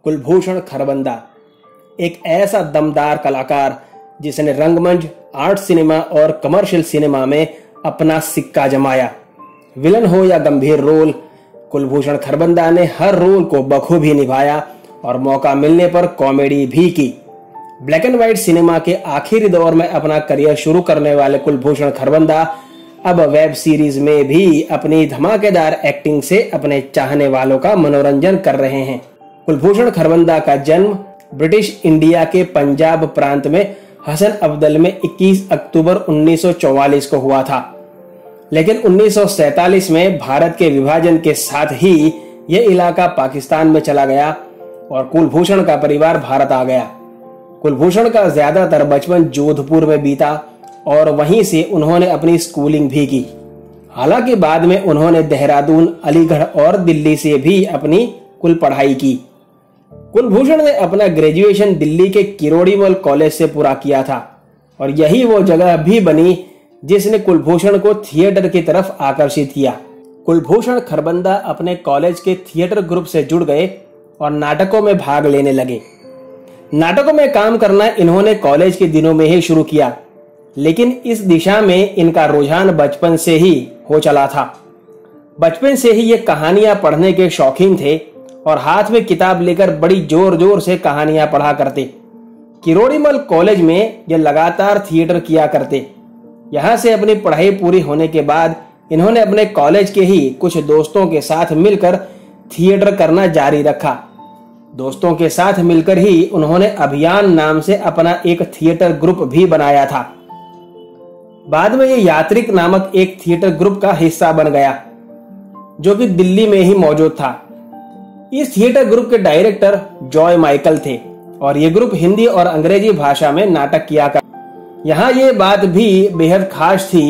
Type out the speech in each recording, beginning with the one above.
कुलभूषण खरबंदा एक ऐसा दमदार कलाकार जिसने रंगमंच, आर्ट सिनेमा और कमर्शियल सिनेमा में अपना सिक्का जमाया। विलन हो या गंभीर रोल, कुलभूषण खरबंदा ने हर रोल को बखूबी निभाया और मौका मिलने पर कॉमेडी भी की। ब्लैक एंड व्हाइट सिनेमा के आखिरी दौर में अपना करियर शुरू करने वाले कुलभूषण खरबंदा अब वेब सीरीज में भी अपनी धमाकेदार एक्टिंग से अपने चाहने वालों का मनोरंजन कर रहे हैं। कुलभूषण खरबंदा का जन्म ब्रिटिश इंडिया के पंजाब प्रांत में हसन अब्दल में 21 अक्टूबर 1944 को हुआ था, लेकिन 1947 में भारत के विभाजन के साथ ही यह इलाका पाकिस्तान में चला गया और कुलभूषण का परिवार भारत आ गया। कुलभूषण का ज्यादातर बचपन जोधपुर में बीता और वहीं से उन्होंने अपनी स्कूलिंग भी की। हालांकि बाद में उन्होंने देहरादून, अलीगढ़ और दिल्ली से भी अपनी कुल पढ़ाई की। कुलभूषण ने अपना ग्रेजुएशन दिल्ली के किरोड़ीमल कॉलेज से पूरा किया था और यही वो जगह भी बनी जिसने कुलभूषण को थिएटर की तरफ आकर्षित किया। कुलभूषण खरबंदा अपने कॉलेज के थिएटर ग्रुप से जुड़ गए और नाटकों में भाग लेने लगे। नाटकों में काम करना इन्होंने कॉलेज के दिनों में ही शुरू किया, लेकिन इस दिशा में इनका रुझान बचपन से ही हो चला था। बचपन से ही ये कहानियां पढ़ने के शौकीन थे और हाथ में किताब लेकर बड़ी जोर जोर से कहानियां पढ़ा करते। किरोड़ीमल कॉलेज में ये लगातार थिएटर किया करते। यहां से अपनी पढ़ाई पूरी होने के बाद इन्होंने अपने कॉलेज के ही कुछ दोस्तों के साथ मिलकर थिएटर करना जारी रखा। दोस्तों के साथ मिलकर ही उन्होंने अभियान नाम से अपना एक थिएटर ग्रुप भी बनाया था। बाद में ये यात्रिक नामक एक थिएटर ग्रुप का हिस्सा बन गया, जो कि दिल्ली में ही मौजूद था। इस थिएटर ग्रुप के डायरेक्टर जॉय माइकल थे और ये ग्रुप हिंदी और अंग्रेजी भाषा में नाटक किया कर। यहाँ ये बात भी बेहद खास थी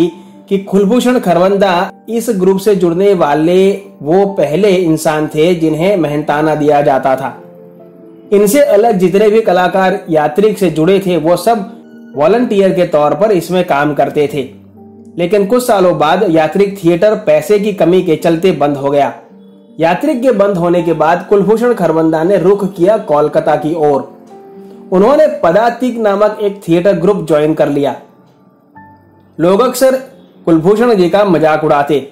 कि कुलभूषण खरबंदा इस ग्रुप से जुड़ने वाले वो पहले इंसान थे जिन्हें मेहनताना दिया जाता था। इनसे अलग जितने भी कलाकार यात्रिक से जुड़े थे वो सब वॉलंटियर के तौर पर इसमें काम करते थे, लेकिन कुछ सालों बाद यात्रिक थिएटर पैसे की कमी के चलते बंद हो गया। यात्रिक के बंद होने के बाद कुलभूषण खरबंदा ने रुख किया कोलकाता की ओर। उन्होंने पदातिक नामक एक थिएटर ग्रुप ज्वाइन कर लिया। लोग अक्सर कुलभूषण जी का मजाक उड़ाते,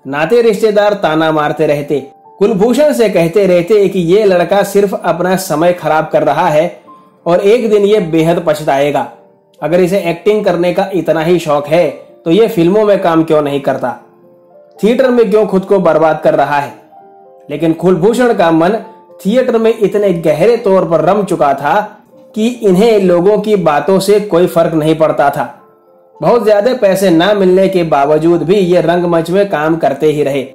नाते रिश्तेदार ताना मारते रहते, कुलभूषण से कहते रहते कि ये लड़का सिर्फ अपना समय खराब कर रहा है और एक दिन ये बेहद पछताएगा। अगर इसे एक्टिंग करने का इतना ही शौक है तो ये फिल्मों में काम क्यों नहीं करता, थिएटर में क्यों खुद को बर्बाद कर रहा है। लेकिन कुलभूषण का मन थिएटर में इतने गहरे तौर पर रम चुका था कि इन्हें लोगों की बातों से कोई फर्क नहीं पड़ता था। बहुत ज्यादा पैसे ना मिलने के बावजूद भी ये रंगमंच में काम करते ही रहे।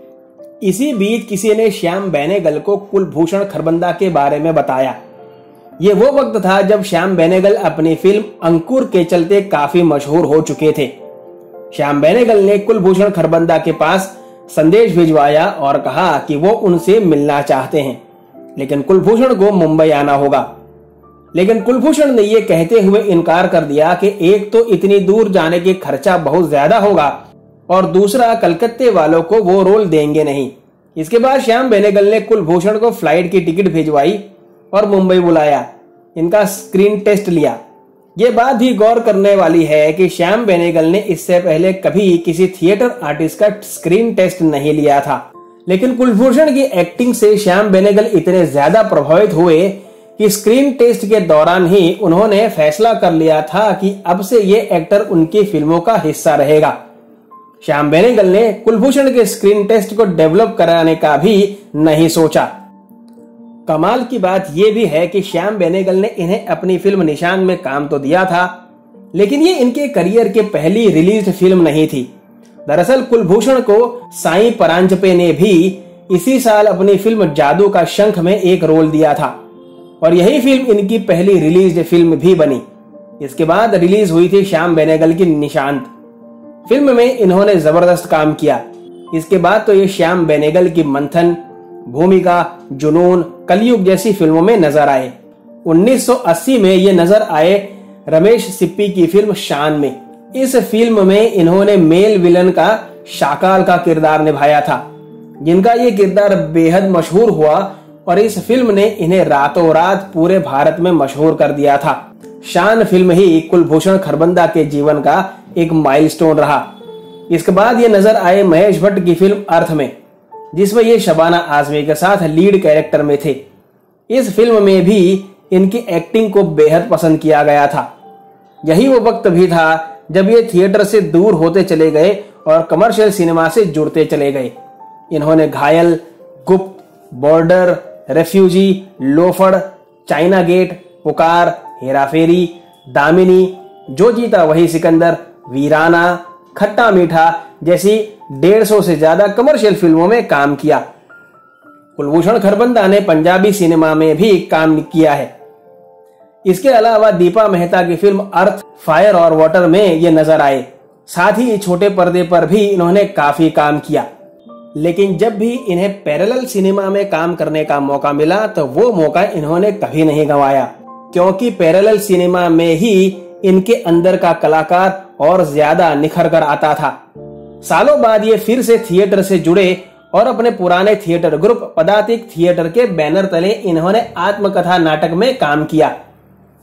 इसी बीच किसी ने श्याम बेनेगल को कुलभूषण खरबंदा के बारे में बताया। ये वो वक्त था जब श्याम बेनेगल अपनी फिल्म अंकुर के चलते काफी मशहूर हो चुके थे। श्याम बेनेगल ने कुलभूषण खरबंदा के पास संदेश भिजवाया और कहा कि वो उनसे मिलना चाहते हैं, लेकिन कुलभूषण को मुंबई आना होगा। लेकिन कुलभूषण ने ये कहते हुए इनकार कर दिया कि एक तो इतनी दूर जाने के खर्चा बहुत ज्यादा होगा और दूसरा कलकत्ते वालों को वो रोल देंगे नहीं। इसके बाद श्याम बेनेगल ने कुलभूषण को फ्लाइट की टिकट भिजवाई और मुंबई बुलाया। इनका स्क्रीन टेस्ट लिया। ये बात भी गौर करने वाली है कि श्याम बेनेगल ने इससे पहले कभी किसी थिएटर आर्टिस्ट का स्क्रीन टेस्ट नहीं लिया था, लेकिन कुलभूषण की एक्टिंग से श्याम बेनेगल इतने ज्यादा प्रभावित हुए कि स्क्रीन टेस्ट के दौरान ही उन्होंने फैसला कर लिया था कि अब से ये एक्टर उनकी फिल्मों का हिस्सा रहेगा। श्याम बेनेगल ने कुलभूषण के स्क्रीन टेस्ट को डेवलप कराने का भी नहीं सोचा। कमाल की बात यह भी है कि श्याम बेनेगल ने इन्हें अपनी फिल्म निशान में काम तो दिया था, लेकिन ये इनके करियर के पहली रिलीज फिल्म नहीं थी। दरअसल कुलभूषण को साईं परांजपे ने भी इसी साल अपनी फिल्म जादू का शंख में एक रोल दिया था और यही फिल्म इनकी पहली रिलीज फिल्म भी बनी। इसके बाद रिलीज हुई थी श्याम बेनेगल की निशांत। फिल्म में इन्होंने जबरदस्त काम किया। इसके बाद तो ये श्याम बेनेगल की मंथन, भूमिका, जुनून, कलयुग जैसी फिल्मों में नजर आए। 1980 में ये नजर आए रमेश सिप्पी की फिल्म शान में। इस फिल्म में इन्होंने मेल विलन का शाकाल का किरदार निभाया था। जिनका ये किरदार बेहद मशहूर हुआ और इस फिल्म ने इन्हें रातों रात पूरे भारत में मशहूर कर दिया था। शान फिल्म ही कुलभूषण खरबंदा के जीवन का एक माइलस्टोन रहा। इसके बाद ये नजर आए महेश भट्ट की फिल्म अर्थ में, जिसमें ये शबाना आजमी के साथ लीड कैरेक्टर में थे। इस फिल्म में भी इनकी एक्टिंग को बेहद पसंद किया गया था। यही वो वक्त भी था जब ये थिएटर से दूर होते चले गए और कमर्शियल सिनेमा से जुड़ते चले गए। इन्होंने घायल, गुप्त, बॉर्डर, रेफ्यूजी, लोफड़, चाइना गेट, पुकार, हेराफेरी, दामिनी, जो जीता वही सिकंदर, वीराना, खट्टा मीठा जैसी 150 से ज्यादा कमर्शियल फिल्मों में काम किया। कुलभूषण खरबंदा ने पंजाबी सिनेमा में भी काम किया है। इसके अलावा दीपा मेहता की फिल्म अर्थ, फायर और वाटर में ये नजर आए। साथ ही छोटे पर्दे पर भी इन्होंने काफी काम किया। लेकिन जब भी इन्हें पैरेलल सिनेमा में काम करने का मौका मिला तो वो मौका इन्होंने कभी नहीं गंवाया, क्योंकि पैरेलल सिनेमा में ही इनके अंदर का कलाकार और ज्यादा निखर कर आता था। सालों बाद ये फिर से थिएटर से जुड़े और अपने पुराने थिएटर ग्रुप पदातिक थिएटर के बैनर तले इन्होंने आत्मकथा नाटक में काम किया।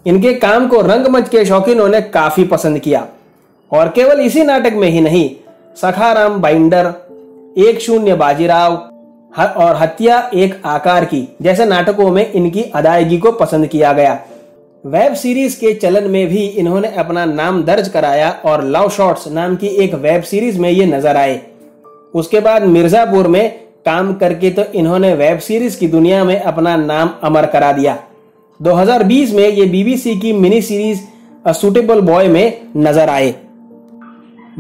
इनके काम को रंगमंच के शौकीनों ने काफी पसंद किया और केवल इसी नाटक में ही नहीं, सखाराम बाइंडर, 1-0 बाजीराव और हत्या एक आकार की जैसे नाटकों में इनकी अदायगी को पसंद किया गया। वेब सीरीज के चलन में भी इन्होंने अपना नाम दर्ज कराया और लव शॉट्स नाम की एक वेब सीरीज में ये नजर आए। उसके बाद मिर्जापुर में काम करके तो इन्होंने वेब सीरीज की दुनिया में अपना नाम अमर करा दिया। 2020 में ये बीबीसी की mini series a suitable boy में नजर आए।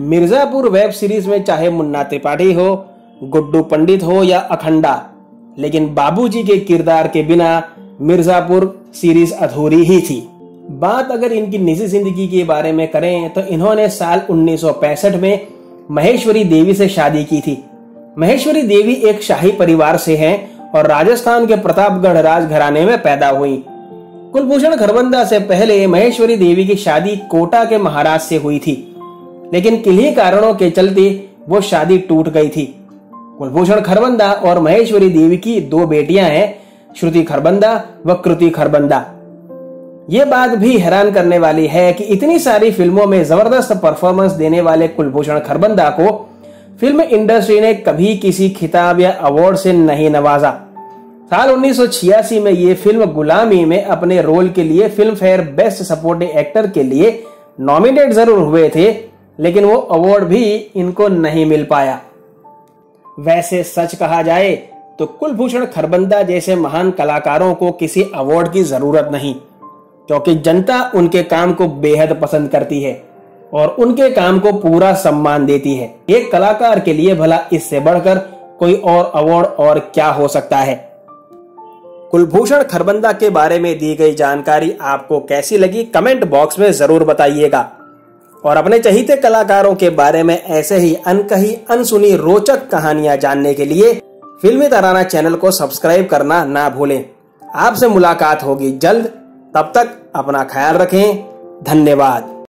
मिर्जापुर वेब सीरीज में चाहे मुन्ना त्रिपाठी हो, गुड्डू पंडित हो या अखंडा, लेकिन बाबूजी के किरदार के बिना मिर्जापुर सीरीज अधूरी ही थी। बात अगर इनकी निजी जिंदगी के बारे में करें तो इन्होंने साल 1965 में महेश्वरी देवी से शादी की थी। महेश्वरी देवी एक शाही परिवार से हैं और राजस्थान के प्रतापगढ़ राजघराने में पैदा हुई। कुलभूषण खरबंदा से पहले महेश्वरी देवी की शादी कोटा के महाराज से हुई थी, लेकिन किन्हीं कारणों के चलते वो शादी टूट गई थी। कुलभूषण खरबंदा और महेश्वरी देवी की 2 बेटियां हैं, श्रुति खरबंदा व कृति खरबंदा। ये बात भी हैरान करने वाली है कि इतनी सारी फिल्मों में जबरदस्त परफॉर्मेंस देने वाले कुलभूषण खरबंदा को फिल्म इंडस्ट्री ने कभी किसी खिताब या अवार्ड से नहीं नवाजा। साल 1986 में ये फिल्म गुलामी में अपने रोल के लिए film fair best supporting actor के लिए नॉमिनेट जरूर हुए थे, लेकिन वो अवार्ड भी इनको नहीं मिल पाया। वैसे सच कहा जाए तो कुलभूषण खरबंदा जैसे महान कलाकारों को किसी अवार्ड की जरूरत नहीं, क्योंकि जनता उनके काम को बेहद पसंद करती है और उनके काम को पूरा सम्मान देती है। एक कलाकार के लिए भला इससे बढ़कर कोई और अवार्ड और क्या हो सकता है। कुलभूषण खरबंदा के बारे में दी गई जानकारी आपको कैसी लगी कमेंट बॉक्स में जरूर बताइएगा और अपने चहीते कलाकारों के बारे में ऐसे ही अनकही अनसुनी रोचक कहानियां जानने के लिए फिल्मी तराना चैनल को सब्सक्राइब करना ना भूलें। आपसे मुलाकात होगी जल्द, तब तक अपना ख्याल रखें। धन्यवाद।